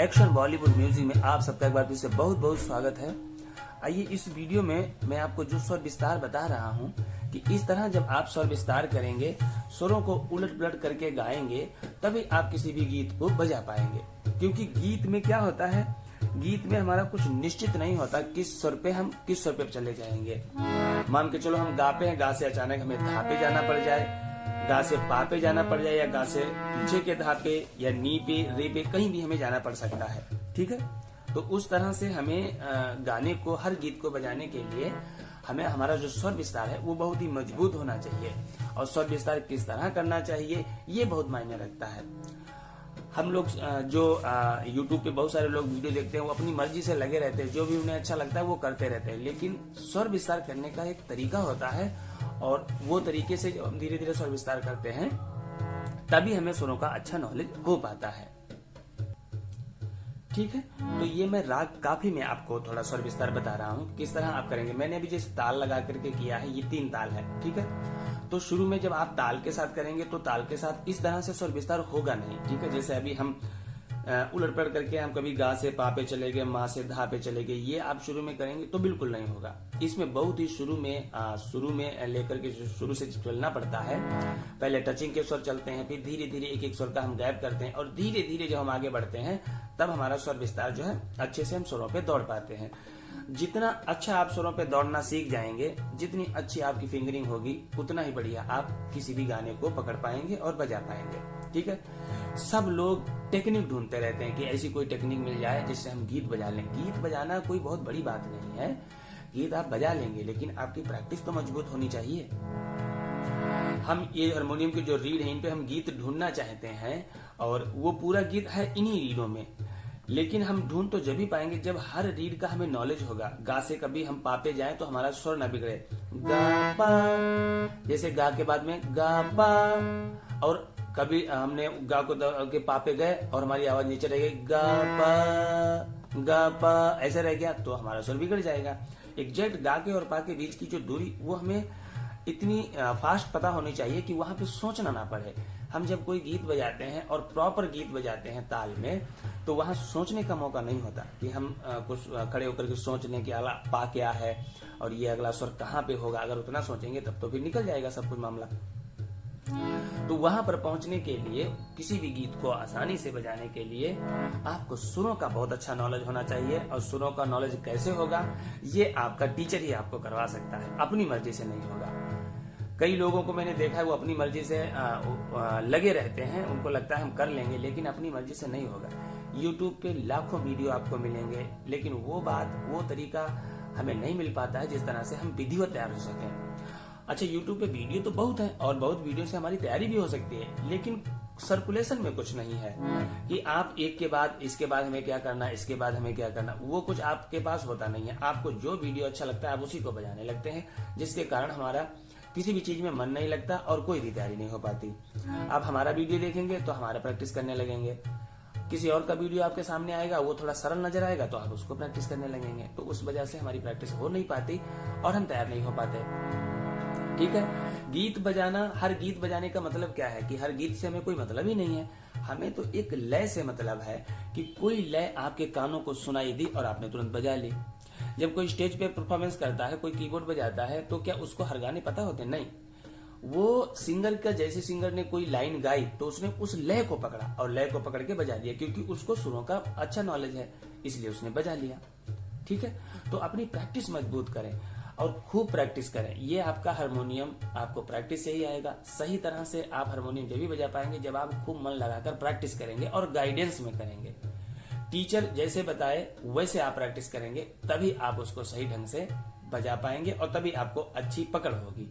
Action Bollywood music में आप सबका एक बार फिर से बहुत बहुत स्वागत है। आइए इस वीडियो में मैं आपको जो स्वर विस्तार बता रहा हूँ कि इस तरह जब आप स्वर विस्तार करेंगे, स्वरों को उलट पलट करके गाएंगे, तभी आप किसी भी गीत को बजा पाएंगे। क्योंकि गीत में क्या होता है, गीत में हमारा कुछ निश्चित नहीं होता किस स्वर पे हम किस स्वर पे चले जाएंगे। मान के चलो हम गा पे हैं, गा से अचानक हमें धा पे जाना पड़ जाए, गा से पा पे जाना पड़ जाए, या गा से पीछे के धा पे या नी पे रे पे कहीं भी हमें जाना पड़ सकता है। ठीक है, तो उस तरह से हमें गाने को, हर गीत को बजाने के लिए हमें हमारा जो स्वर विस्तार है वो बहुत ही मजबूत होना चाहिए। और स्वर विस्तार किस तरह करना चाहिए ये बहुत मायने रखता है। हम लोग जो YouTube पे बहुत सारे लोग वीडियो देखते हैं, वो अपनी मर्जी से लगे रहते हैं, जो भी उन्हें अच्छा लगता है वो करते रहते हैं। लेकिन स्वर विस्तार करने का एक तरीका होता है, और वो तरीके से जब हम धीरे धीरे स्वर विस्तार करते हैं तभी हमें स्वरों का अच्छा नॉलेज हो पाता है। ठीक है, तो ये मैं राग काफी में आपको थोड़ा स्वर विस्तार बता रहा हूँ किस तरह आप करेंगे। मैंने अभी जैसे ताल लगा करके किया है, ये 3 ताल है। ठीक है, तो शुरू में जब आप ताल के साथ करेंगे तो ताल के साथ इस तरह से स्वर विस्तार होगा नहीं। ठीक है, जैसे अभी हम उलट पलट करके हम कभी गा से पा पे चले गए, माँ से धा पे चले गए, ये आप शुरू में करेंगे तो बिल्कुल नहीं होगा। इसमें बहुत ही शुरू में लेकर के शुरू से चलना पड़ता है। पहले टचिंग के स्वर चलते हैं, फिर धीरे धीरे एक एक स्वर का हम गैप करते हैं, और धीरे धीरे जब हम आगे बढ़ते हैं तब हमारा स्वर विस्तार जो है अच्छे से हम स्वरों पे दौड़ पाते हैं। जितना अच्छा आप स्वरों पे दौड़ना सीख जाएंगे, जितनी अच्छी आपकी फिंगरिंग होगी, उतना ही बढ़िया आप किसी भी गाने को पकड़ पाएंगे और बजा पाएंगे। ठीक है, सब लोग टेक्निक ढूंढते रहते हैं कि ऐसी कोई टेक्निक मिल जाए जिससे हम गीत बजा लें। गीत बजाना कोई बहुत बड़ी बात नहीं है, गीत आप बजा लेंगे, लेकिन आपकी प्रैक्टिस तो मजबूत होनी चाहिए। हम ये हारमोनियम के जो रीड है, इन पे हम गीत ढूंढना चाहते हैं, और वो पूरा गीत है इन्हीं रीडों में। लेकिन हम ढूंढ तो जब भी पाएंगे जब हर रीड का हमें नॉलेज होगा। गा से कभी हम पा पे जाए तो हमारा स्वर ना बिगड़े। गा पा, जैसे गा के बाद में गा पा, और कभी हमने गा को के पा पे गए और हमारी आवाज नीचे रह गई, गा पा ऐसे रह गया, तो हमारा स्वर बिगड़ जाएगा। एग्जैक्ट गा के और पा के बीच की जो दूरी, वो हमें इतनी फास्ट पता होनी चाहिए कि वहां पे सोचना ना पड़े। हम जब कोई गीत बजाते हैं और प्रॉपर गीत बजाते हैं ताल में, तो वहां सोचने का मौका नहीं होता कि हम कुछ खड़े होकर के सोच लें कि अगला पा क्या है और ये अगला स्वर कहाँ पे होगा। अगर उतना सोचेंगे तब तो फिर निकल जाएगा सब कुछ मामला। तो वहां पर पहुंचने के लिए, किसी भी गीत को आसानी से बजाने के लिए, आपको सुरों का बहुत अच्छा नॉलेज होना चाहिए। और सुरों का नॉलेज कैसे होगा, ये आपका टीचर ही आपको करवा सकता है, अपनी मर्जी से नहीं होगा। कई लोगों को मैंने देखा है, वो अपनी मर्जी से लगे रहते हैं, उनको लगता है हम कर लेंगे, लेकिन अपनी मर्जी से नहीं होगा। YouTube पे लाखों वीडियो आपको मिलेंगे, लेकिन वो बात, वो तरीका हमें नहीं मिल पाता है जिस तरह से हम विधिवत तैयार हो सकें। अच्छा, YouTube पे वीडियो तो बहुत है, और बहुत वीडियो से हमारी तैयारी भी हो सकती है, लेकिन सर्कुलेशन में कुछ नहीं है कि आप एक के बाद, इसके बाद हमें क्या करना, इसके बाद हमें क्या करना, वो कुछ आपके पास होता नहीं है। आपको जो वीडियो अच्छा लगता है आप उसी को बजाने लगते हैं, जिसके कारण हमारा किसी भी चीज में मन नहीं लगता और कोई भी तैयारी नहीं हो पाती। आप हमारा वीडियो देखेंगे तो हमारा प्रैक्टिस करने लगेंगे, किसी और का वीडियो आपके सामने आएगा, वो थोड़ा सरल नजर आएगा तो आप उसको प्रैक्टिस करने लगेंगे। तो उस वजह से हमारी प्रैक्टिस हो नहीं पाती और हम तैयार नहीं हो पाते। ठीक है, गीत बजाना, हर गीत बजाने का मतलब क्या है कि हर गीत से हमें कोई मतलब ही नहीं है। हमें तो एक लय से मतलब है कि कोई लय आपके कानों को सुनाई दी और आपने तुरंत बजा ली। जब कोई स्टेज पे परफॉर्मेंस करता है, कोई कीबोर्ड बजाता है, तो क्या उसको हर गाने पता होते? नहीं। वो सिंगर का, जैसे सिंगर ने कोई लाइन गाई तो उसने उस लय को पकड़ा और लय को पकड़ के बजा दिया, क्योंकि उसको सुरों का अच्छा नॉलेज है, इसलिए उसने बजा लिया। ठीक है, तो अपनी प्रैक्टिस मजबूत करें और खूब प्रैक्टिस करें। ये आपका हारमोनियम आपको प्रैक्टिस से ही आएगा। सही तरह से आप हारमोनियम जब भी बजा पाएंगे जब आप खूब मन लगाकर प्रैक्टिस करेंगे और गाइडेंस में करेंगे। टीचर जैसे बताए वैसे आप प्रैक्टिस करेंगे, तभी आप उसको सही ढंग से बजा पाएंगे और तभी आपको अच्छी पकड़ होगी।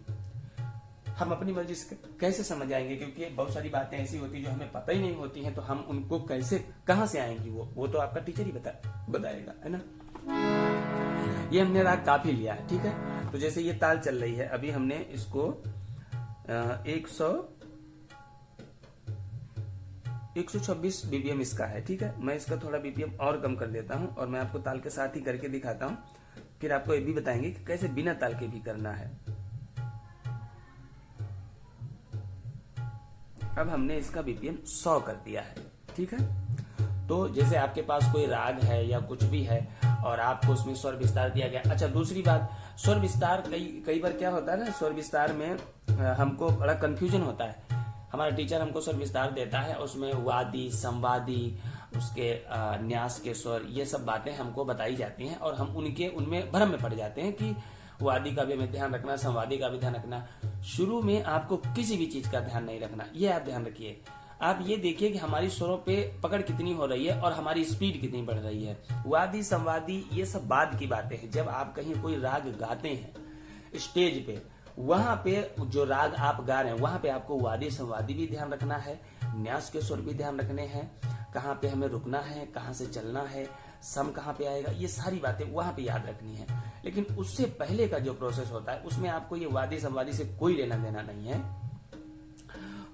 हम अपनी मर्जी से कैसे समझ आएंगे, क्योंकि बहुत सारी बातें ऐसी होती जो हमें पता ही नहीं होती हैं, तो हम उनको कैसे, कहां से आएंगी वो तो आपका टीचर ही बताएगा, है ना। ये हमने राग काफी लिया है। ठीक है, तो जैसे ये ताल चल रही है, अभी हमने इसको 126 BPM इसका है। ठीक है, मैं इसका थोड़ा BPM और कम कर देता हूं और मैं आपको ताल के साथ ही करके दिखाता हूं, फिर आपको ये भी बताएंगे कि कैसे बिना ताल के भी करना है। अब हमने इसका BPM 100 कर दिया है। ठीक है, तो जैसे आपके पास कोई राग है या कुछ भी है और आपको उसमें स्वर विस्तार दिया गया। अच्छा, दूसरी बात, स्वर विस्तार कई बार क्या होता है ना, स्वर विस्तार में हमको बड़ा कंफ्यूजन होता है। हमारा टीचर हमको स्वर विस्तार देता है, उसमें वादी, संवादी, उसके न्यास के स्वर, ये सब बातें हमको बताई जाती हैं और हम उनमें भ्रम में पड़ जाते हैं कि वादी का भी हमें ध्यान रखना, संवादी का भी ध्यान रखना। शुरू में आपको किसी भी चीज का ध्यान नहीं रखना, ये आप ध्यान रखिए। आप ये देखिए कि हमारी स्वरों पे पकड़ कितनी हो रही है और हमारी स्पीड कितनी बढ़ रही है। वादी, संवादी, ये सब बाद की बातें हैं। जब आप कहीं कोई राग गाते हैं स्टेज पे, वहां पे जो राग आप गा रहे हैं वहां पे आपको वादी, संवादी भी ध्यान रखना है, न्यास के स्वर भी ध्यान रखने हैं, कहाँ पे हमें रुकना है, कहाँ से चलना है, सम कहाँ पे आएगा, ये सारी बातें वहां पे याद रखनी है। लेकिन उससे पहले का जो प्रोसेस होता है उसमें आपको ये वादी, संवादी से कोई लेना देना नहीं है।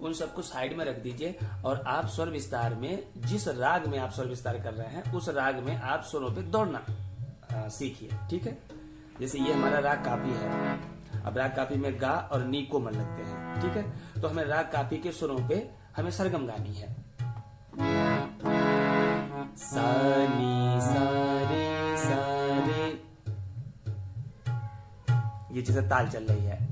उन सबको साइड में रख दीजिए और आप स्वर विस्तार में, जिस राग में आप स्वर विस्तार कर रहे हैं उस राग में आप स्वरों पे दौड़ना सीखिए। ठीक है, जैसे ये हमारा राग काफी है। अब राग काफी में गा और नी को मन लगते हैं। ठीक है, तो हमें राग काफी के स्वरों पे हमें सरगम गानी है। सा नी सा रे सा रे, ये जैसे ताल चल रही है।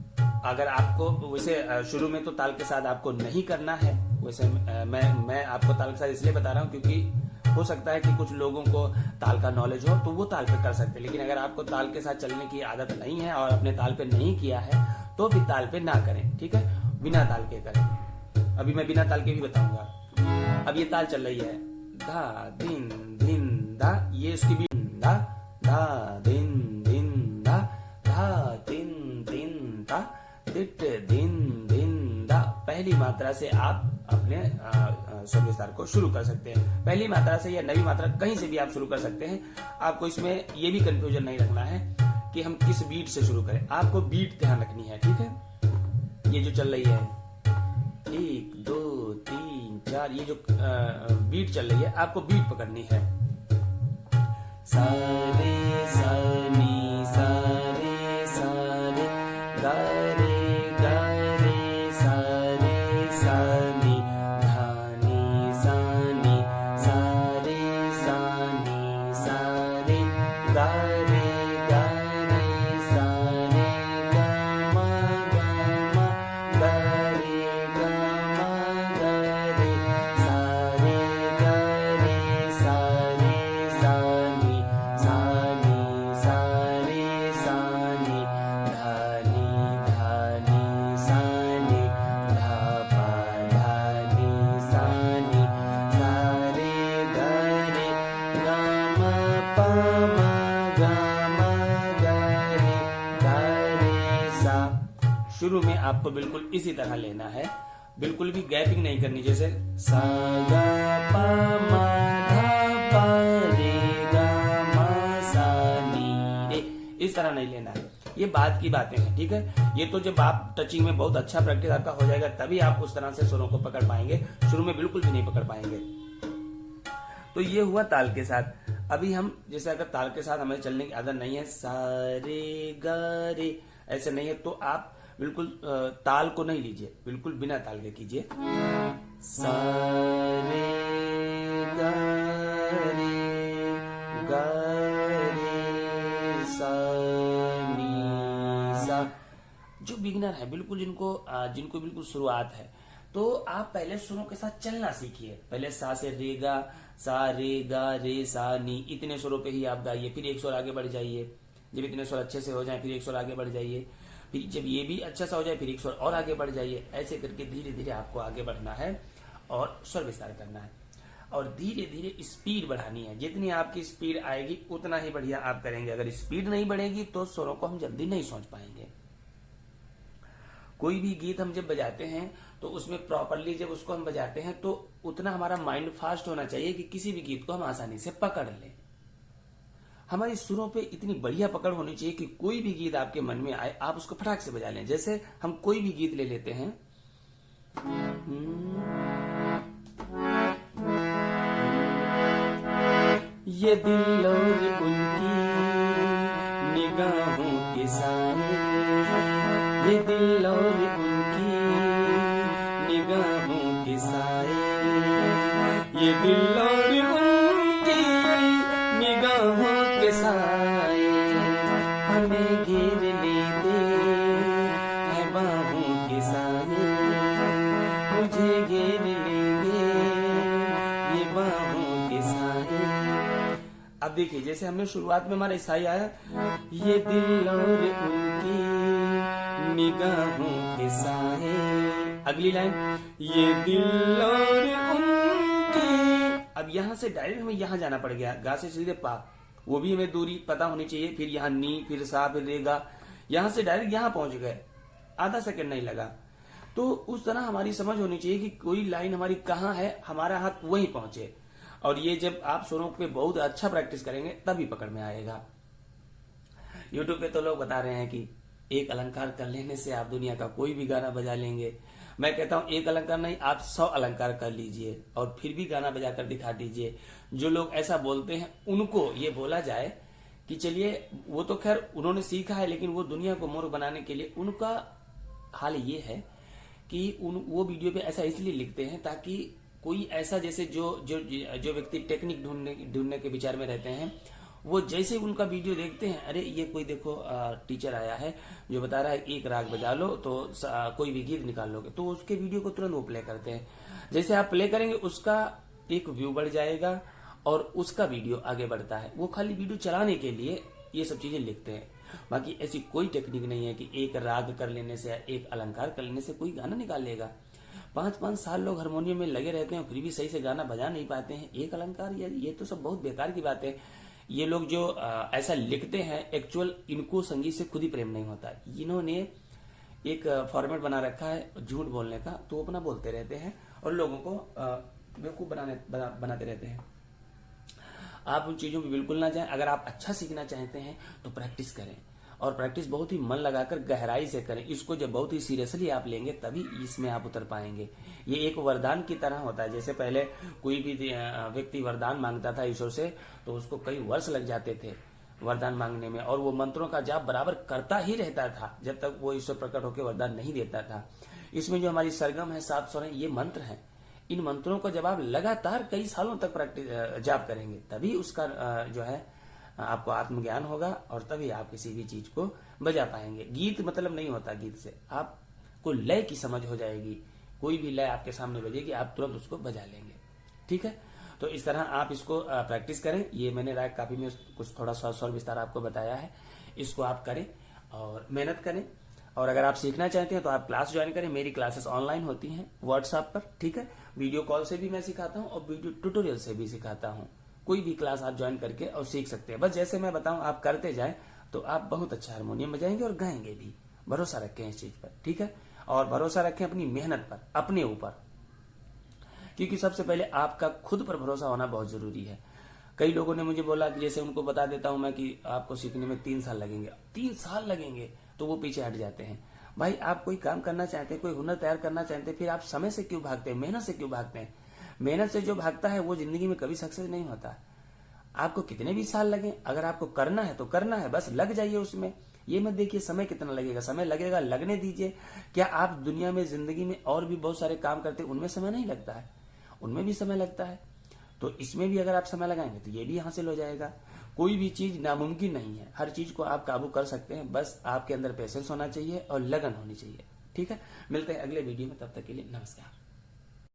अगर आपको वैसे शुरू में तो ताल के साथ आपको नहीं करना है, वैसे मैं आपको ताल के साथ इसलिए बता रहा हूँ क्योंकि हो सकता है कि कुछ लोगों को ताल का नॉलेज हो तो वो ताल पे कर सकते हैं। लेकिन अगर आपको ताल के साथ चलने की आदत नहीं है और अपने ताल पे नहीं किया है तो भी ताल पे ना करें। ठीक है, बिना ताल के करें। अभी मैं बिना ताल के भी बताऊंगा। अब ये ताल चल रही है, धा दिन दिन धा, ये इसकी भी धा धा दिन दिन धा, धा दिन दिन धा, दिट दिन दिन धा। पहली मात्रा से आप अपने स्वर विस्तार को शुरू कर सकते हैं। पहली मात्रा से या नवी मात्रा कहीं से भी आप शुरू कर सकते हैं। आपको इसमें ये भी कंफ्यूजन नहीं रखना है कि हम किस बीट से शुरू करें, आपको बीट ध्यान रखनी है। ठीक है, ये जो चल रही है 1 2 3 4, ये जो बीट चल रही है आपको बीट पकड़नी है। सा रे सा नी सा रे सा रे, गा रे गा रे सा रे सा नी, धा नी सा नी सा रे सा नी सा रे, गा रे गा रे सा रे गा मा गा रे गा मा गा रे, सा रे गा रे सा रे सा नी सा नी सा रे सा नी, धा नी सा नी धा पा धा नी सा नी, सा रे गा रे गा मा पा मा गा रे सा। शुरू में आपको बिल्कुल इसी तरह लेना है, बिल्कुल भी गैपिंग नहीं करनी। जैसे सा गा पा मा धा पा रे गा मा सा नी रे, इस तरह नहीं लेना है। ये बाद की बातें हैं। ठीक है, ये तो जब आप टचिंग में बहुत अच्छा प्रैक्टिस आपका हो जाएगा तभी आप उस तरह से स्वरों को पकड़ पाएंगे। शुरू में बिल्कुल भी नहीं पकड़ पाएंगे। तो ये हुआ ताल के साथ। अभी हम जैसे अगर ताल के साथ हमें चलने की आदत नहीं है, सा रे गा रे ऐसे नहीं है, तो आप बिल्कुल ताल को नहीं लीजिए, बिल्कुल बिना ताल के कीजिए। सा रे गा रे गा रे सा नी सा। जो बिगिनर है, बिल्कुल जिनको बिल्कुल शुरुआत है, तो आप पहले सुरों के साथ चलना सीखिए। पहले सा से रे गा, सा रे गा रे सा नी, इतने स्वरों पे ही आप गाइए। फिर एक स्वर आगे बढ़ जाइए। जब इतने स्वर अच्छे से हो जाए फिर एक स्वर आगे बढ़ जाइए। फिर जब ये भी अच्छा सा हो जाए फिर एक स्वर और आगे बढ़ जाइए। ऐसे करके धीरे धीरे आपको आगे बढ़ना है और स्वर विस्तार करना है और धीरे धीरे स्पीड बढ़ानी है। जितनी आपकी स्पीड आएगी उतना ही बढ़िया आप करेंगे। अगर स्पीड नहीं बढ़ेगी तो स्वरों को हम जल्दी नहीं समझ पाएंगे। कोई भी गीत हम जब बजाते हैं तो उसमें प्रॉपरली जब उसको हम बजाते हैं तो उतना हमारा माइंड फास्ट होना चाहिए कि किसी भी गीत को हम आसानी से पकड़ लें। हमारी सुरों पे इतनी बढ़िया पकड़ होनी चाहिए कि कोई भी गीत आपके मन में आए आप उसको फटाक से बजा लें। जैसे हम कोई भी गीत ले लेते हैं, ये दिल और उनकी निगाहों के साए, ये दिल और उनकी निगाहों के साए, ये दिल और मुझे घेर लेंगे ये बाहों के साए। अब देखिए जैसे हमने शुरुआत में हमारा ईसाई आया, ये दिल और उनकी निगाहों के साए। अगली लाइन, ये दिल और उनकी। अब यहां से डायरेक्ट हमें यहां जाना पड़ गया, गा से सीधे पा, वो भी हमें दूरी पता होनी चाहिए। फिर यहाँ नी, फिर सा, फिर रेगा, यहां से डायरेक्ट यहां पहुंच गए, आधा सेकंड नहीं लगा। तो उस तरह हमारी समझ होनी चाहिए कि कोई लाइन हमारी कहाँ है, हमारा हाथ वहीं पहुंचे। और ये जब आप सुरों पे बहुत अच्छा प्रैक्टिस करेंगे तभी पकड़ में आएगा। यूट्यूब पे तो लोग बता रहे हैं कि एक अलंकार कर लेने से आप दुनिया का कोई भी गाना बजा लेंगे। मैं कहता हूं एक अलंकार नहीं, आप 100 अलंकार कर लीजिए और फिर भी गाना बजा कर दिखा दीजिए। जो लोग ऐसा बोलते हैं उनको ये बोला जाए कि चलिए, वो तो खैर उन्होंने सीखा है, लेकिन वो दुनिया को मूर्ख बनाने के लिए उनका हाल ये है कि वो वीडियो पे ऐसा इसलिए लिखते हैं ताकि कोई ऐसा, जैसे जो व्यक्ति टेक्निक ढूंढने के विचार में रहते हैं, वो जैसे उनका वीडियो देखते हैं, अरे ये कोई देखो टीचर आया है जो बता रहा है एक राग बजा लो तो कोई भी गीत निकाल लोगे, तो उसके वीडियो को तुरंत वो प्ले करते हैं। जैसे आप प्ले करेंगे उसका एक व्यू बढ़ जाएगा और उसका वीडियो आगे बढ़ता है। वो खाली वीडियो चलाने के लिए ये सब चीजें लिखते हैं। बाकी ऐसी कोई टेक्निक नहीं है कि एक राग कर लेने से या एक अलंकार कर लेने से कोई गाना निकाल लेगा। 5-5 साल लोग हारमोनियम में लगे रहते हैं, फिर भी सही से गाना बजा नहीं पाते हैं। एक अलंकार, ये तो सब बहुत बेकार की बात है। ये लोग जो ऐसा लिखते हैं, एक्चुअल इनको संगीत से खुद ही प्रेम नहीं होता। इन्होंने एक फॉर्मेट बना रखा है झूठ बोलने का, तो वो अपना बोलते रहते हैं और लोगों को बेवकूफ बनाते रहते हैं। आप उन चीजों में बिल्कुल ना जाएं। अगर आप अच्छा सीखना चाहते हैं तो प्रैक्टिस करें, और प्रैक्टिस बहुत ही मन लगाकर गहराई से करें। इसको जब बहुत ही सीरियसली आप लेंगे तभी इसमें आप उतर पाएंगे। ये एक वरदान की तरह होता है। जैसे पहले कोई भी व्यक्ति वरदान मांगता था ईश्वर से, तो उसको कई वर्ष लग जाते थे वरदान मांगने में, और वो मंत्रों का जाप बराबर करता ही रहता था जब तक वो ईश्वर प्रकट होकर वरदान नहीं देता था। इसमें जो हमारी सरगम है, 7 स्वर है, ये मंत्र हैं। इन मंत्रों को जब आप लगातार कई सालों तक प्रैक्टिस जाप करेंगे तभी उसका जो है आपको आत्मज्ञान होगा, और तभी आप किसी भी चीज को बजा पाएंगे। गीत मतलब नहीं होता, गीत से आपको लय की समझ हो जाएगी। कोई भी लय आपके सामने बजेगी, आप तुरंत उसको बजा लेंगे। ठीक है, तो इस तरह आप इसको प्रैक्टिस करें। ये मैंने राग काफी में कुछ थोड़ा स्वर विस्तार आपको बताया है, इसको आप करें और मेहनत करें। और अगर आप सीखना चाहते हैं तो आप क्लास ज्वाइन करें। मेरी क्लासेस ऑनलाइन होती हैं व्हाट्सएप पर। ठीक है, वीडियो कॉल से भी मैं सिखाता हूँ और वीडियो ट्यूटोरियल से भी सिखाता हूँ। कोई भी क्लास आप ज्वाइन करके और सीख सकते हैं। बस जैसे मैं बताऊं आप करते जाएं तो आप बहुत अच्छा हारमोनियम बजाएंगे और गाएंगे भी। भरोसा रखें इस चीज पर। ठीक है, और भरोसा रखें अपनी मेहनत पर, अपने ऊपर, क्योंकि सबसे पहले आपका खुद पर भरोसा होना बहुत जरूरी है। कई लोगों ने मुझे बोला कि जैसे उनको बता देता हूं मैं कि आपको सीखने में 3 साल लगेंगे, 3 साल लगेंगे, तो वो पीछे हट जाते हैं। भाई आप कोई काम करना चाहते हैं, कोई हुनर तैयार करना चाहते हैं, फिर आप समय से क्यों भागते हैं, मेहनत से क्यों भागते हैं? मेहनत से जो भागता है वो जिंदगी में कभी सक्सेस नहीं होता। आपको कितने भी साल लगे, अगर आपको करना है तो करना है, बस लग जाइए उसमें। ये मत देखिए समय कितना लगेगा, समय लगेगा, लगने दीजिए। क्या आप दुनिया में जिंदगी में और भी बहुत सारे काम करते हैं, उनमें समय नहीं लगता है? उनमें भी समय लगता है। तो इसमें भी अगर आप समय लगाएंगे तो ये भी हासिल हो जाएगा। कोई भी चीज नामुमकिन नहीं है, हर चीज को आप काबू कर सकते हैं। बस आपके अंदर पेशेंस होना चाहिए और लगन होनी चाहिए। ठीक है, मिलते हैं अगले वीडियो में, तब तक के लिए नमस्कार।